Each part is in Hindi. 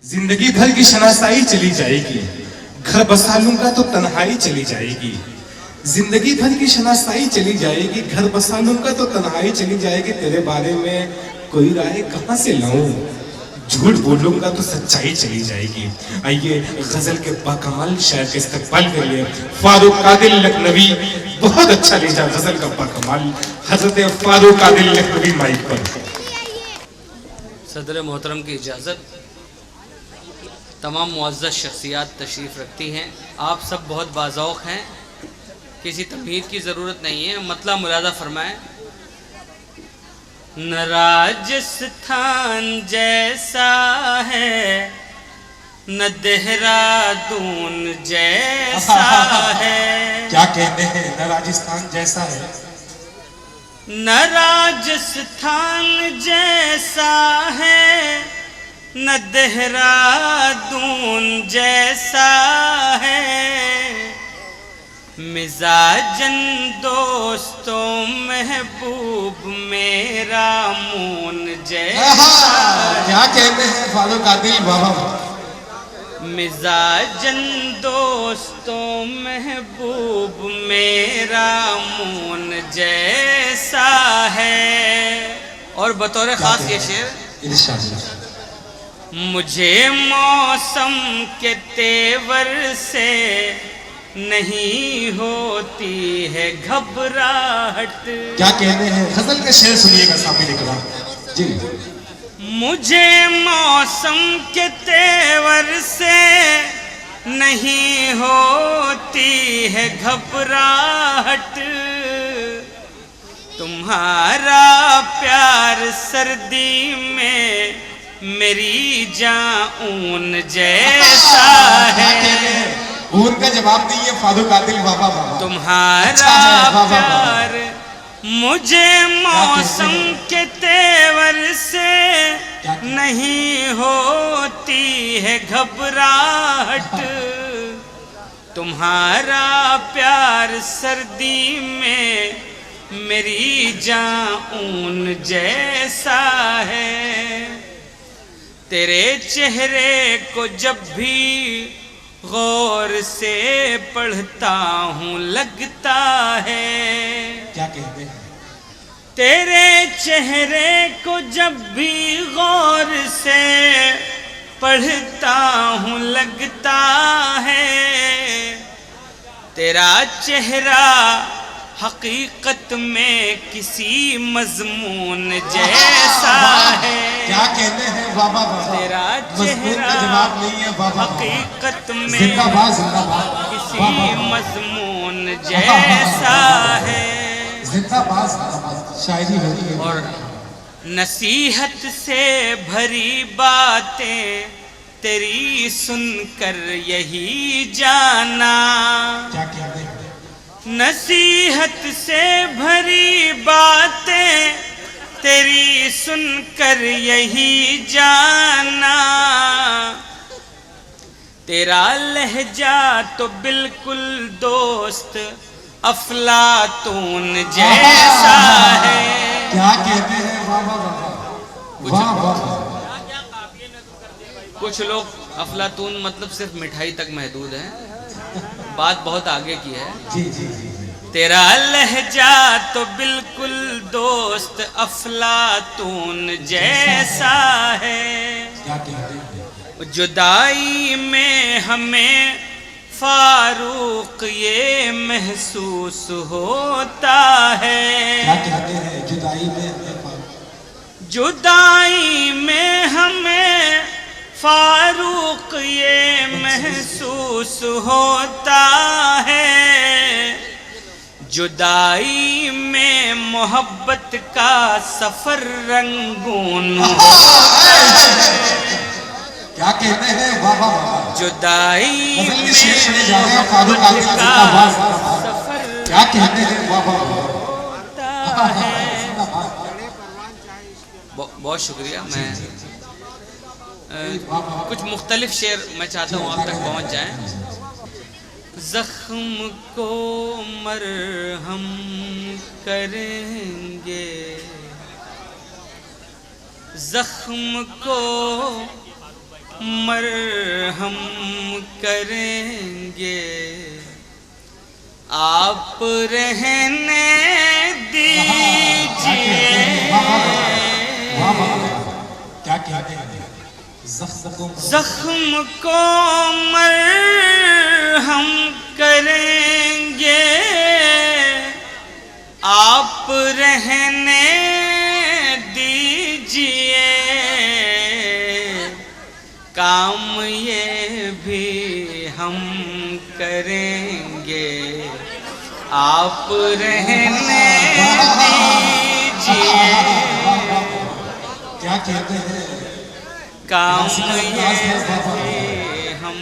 जिंदगी भर की शनासाई चली जाएगी, घर बसा लूंगा तो तन्हाई चली जाएगी। जिंदगी भर की शनासाई चली जाएगी, घर बसा लूंगा तो तन्हाई चली जाएगी। तेरे बारे में कोई राय कहां से लाऊं, झूठ बोलूंगा तो सच्चाई चली जाएगी। आइए गजल के बाकमाल शायर के इस्तकबाल के लिए फारूक कादिल लखनवी, बहुत अच्छा लीजा गजल का बाकमाल हजरत फारूक कादिल लखनवी माइक पर। सदर मोहतरम की इजाज़त, तमाम मुअज़्ज़ज़ शख्सियात तशरीफ़ रखती हैं। आप सब बहुत बाज़ौक़ हैं, किसी तमहीद की ज़रूरत नहीं है। मतला मुलादा फरमाएं। न राजस्थान जैसा है, न देहरादून जैसा है। क्या कहते हैं, न राजस्थान जैसा है, न राजस्थान जैसा है, न देहरादून जैसा है। मिजाजन दोस्तों महबूब मेरा मून जैसा। क्या कहते हैं फारूक कादिल बाबा। मिजाजन दोस्तों महबूब मेरा मून जैसा है। और बतौर ख़ास ये शेर, मुझे मौसम के तेवर से नहीं होती है घबराहट। क्या कहते हैं, गजल के शेर सुनिएगा सामने निकला जी। मुझे मौसम के तेवर से नहीं होती है घबराहट। तुम्हारा प्यार सर्दी में मेरी जान ऊन जैसा है। ऊन का जवाब दीजिए फारूक कादिल बाबा। तुम्हारा प्यार मुझे मौसम के तेवर से नहीं होती है घबराहट। तुम्हारा प्यार सर्दी में मेरी जान ऊन जैसा है। तेरे चेहरे को जब भी गौर से पढ़ता हूँ लगता है। क्या कहते हैं, तेरे चेहरे को जब भी गौर से पढ़ता हूँ लगता है। तेरा चेहरा हकीकत में किसी मजमून जैसा है। क्या कहते हैं बाबा। तेरा चेहरा जवाब नहीं है बाबा। हकीकत में जिंदाबाद, किसी मजमून जैसा है। जिंदाबाद, शायरी होती है। और नसीहत से भरी बातें तेरी सुनकर यही जाना। क्या कहते हैं, नसीहत से भरी बातें तेरी सुनकर यही जाना। तेरा लहजा तो बिल्कुल दोस्त अफलातून जैसा है। क्या कहते हैं बाबा। कुछ लोग अफलातून मतलब सिर्फ मिठाई तक महदूद है, बात बहुत आगे की है। जी जी जी। तेरा लहजा तो बिल्कुल दोस्त अफलातून जैसा है। क्या कहते हैं, जुदाई में हमें फारूक ये महसूस होता है। क्या कहते हैं, जुदाई में, जुदाई में हमें फारूक ये महसूस होता है। जुदाई में मोहब्बत का सफर रंगून होता है। क्या कहते हैं बाबा। जुदाई में फारूक कादिल का सफर क्या कहते हैं बाबा। होता है। बहुत शुक्रिया। मैं कुछ मुख्तलिफ शेर मैं चाहता हूँ आप तक पहुँच जाएं। जख्म को मरहम करेंगे, जख्म को मरहम करेंगे, आप रहने दीजिए। क्या कहते हैं? जख्म को मरहम करेंगे, आप रहने दीजिए। काम ये भी हम करेंगे, आप रहने दीजिए। क्या कहते हैं? काम ये भी हम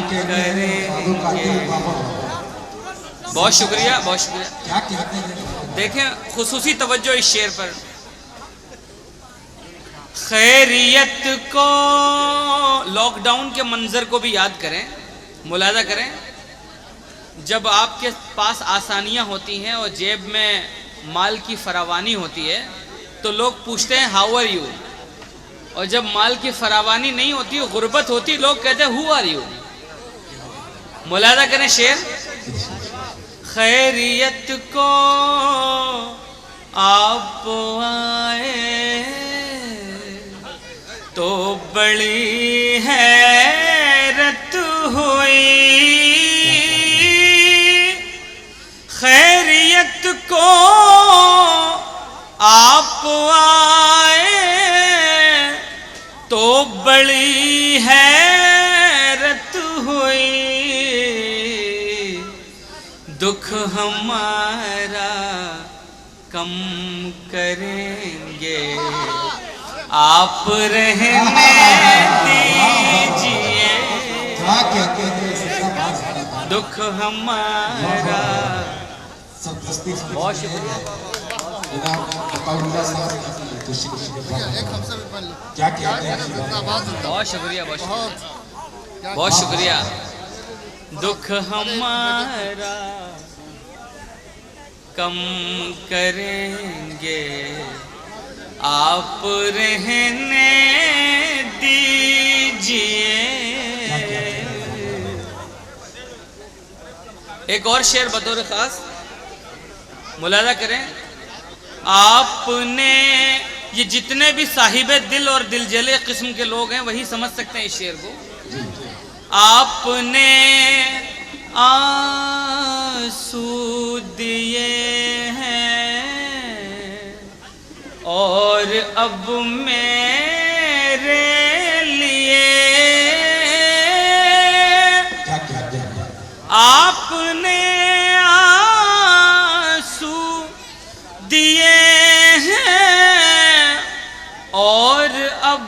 करेंगे। बहुत शुक्रिया, बहुत शुक्रिया। क्या कहते हैं? देखें खुसूसी तवज्जो इस शेर पर। खैरियत को, लॉकडाउन के मंजर को भी याद करें, मुलाजा करें। जब आपके पास आसानियां होती हैं और जेब में माल की फरावानी होती है तो लोग पूछते हैं हाउ आर यू, और जब माल की फरावानी नहीं होती, गुर्बत होती, लोग कहते हैं हु आर यू। मुलाजा करें शेर। खैरियत को आप आए तो बड़ी हैरत हुई। खैरियत को आप आए तो बड़ी हैरत हुई। दुख हमारा कम करेंगे, आप रहने दीजिए। दुख हमारा। बहुत शुक्रिया। क्या कहते हैं? बहुत शुक्रिया, बहुत शुक्रिया, बहुत शुक्रिया। दुख हमारा कम करेंगे, आप रहने दीजिए। एक और शेर बतौर खास मुलाजा करें। आपने, ये जितने भी साहिबे दिल और दिलजले किस्म के लोग हैं वही समझ सकते हैं इस शेर को। आपने आंसू दिए हैं और अब मेरे लिए आपने आंसू दिए हैं और अब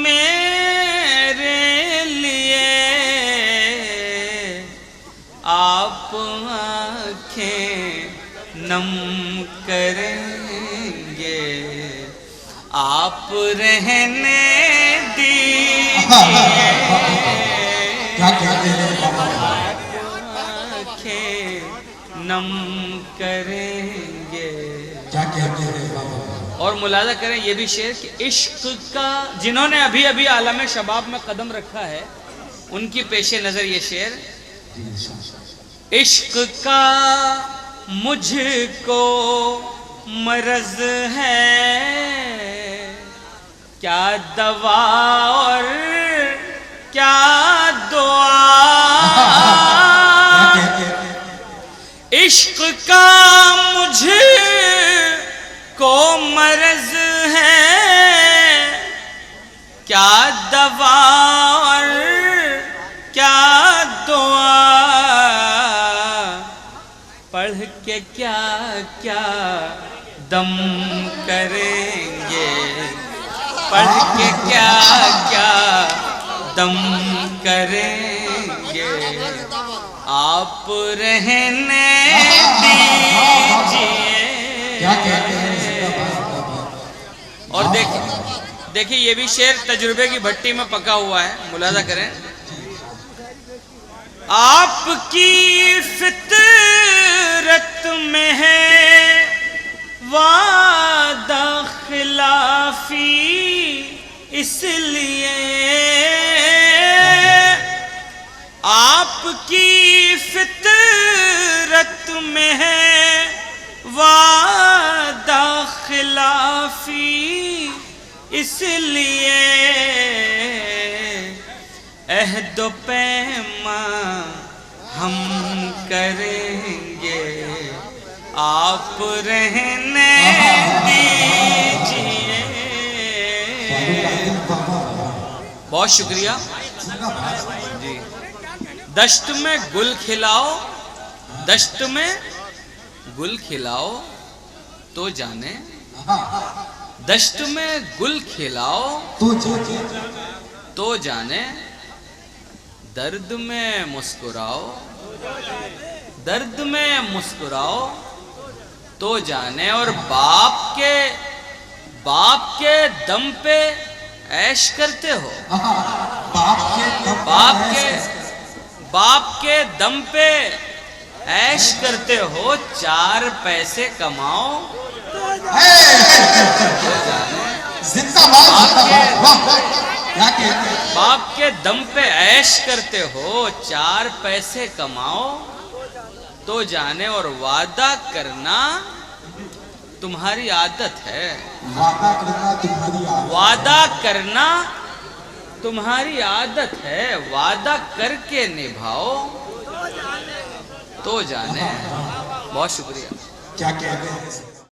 मेरे लिए आप आँखें नम करेंगे, आप रहने दीजिए। आँखें नम करेंगे। क्या कहते हैं? और मुलाजा करें ये भी शेर कि इश्क का, जिन्होंने अभी अभी आलम शबाब में कदम रखा है उनकी पेशे नज़र ये शेर। इश्क का मुझको मरज है, क्या दवा और क्या दुआ। इश्क का मुझको मरज है, क्या दवा और क्या दुआ। पढ़ के क्या क्या दम करेंगे, पढ़ के क्या क्या दम करेंगे, आप रहने दीजिए। और देखिए ये भी शेर तजुर्बे की भट्टी में पका हुआ है, मुलाजा करें। आपकी फितरत में है वादा खिलाफी, इसलिए इसलिए अहद पैमा हम करेंगे, आप रहने दीजिए। बहुत शुक्रिया जी। दश्त में गुल खिलाओ, दश्त में गुल खिलाओ तो जाने, दश्त में गुल खिलाओ तो जाने, दर्द में मुस्कुराओ, दर्द में मुस्कुराओ तो जाने। और बाप के दम पे ऐश करते हो, बाप के दम पे ऐश करते हो, 4 पैसे कमाओ तो जाने। बाप के दम पे ऐश करते हो, 4 पैसे कमाओ तो जाने। और वादा करना तुम्हारी आदत है, वादा करना तुम्हारी आदत है, वादा करके निभाओ तो जाने। बहुत शुक्रिया। क्या कहते हैं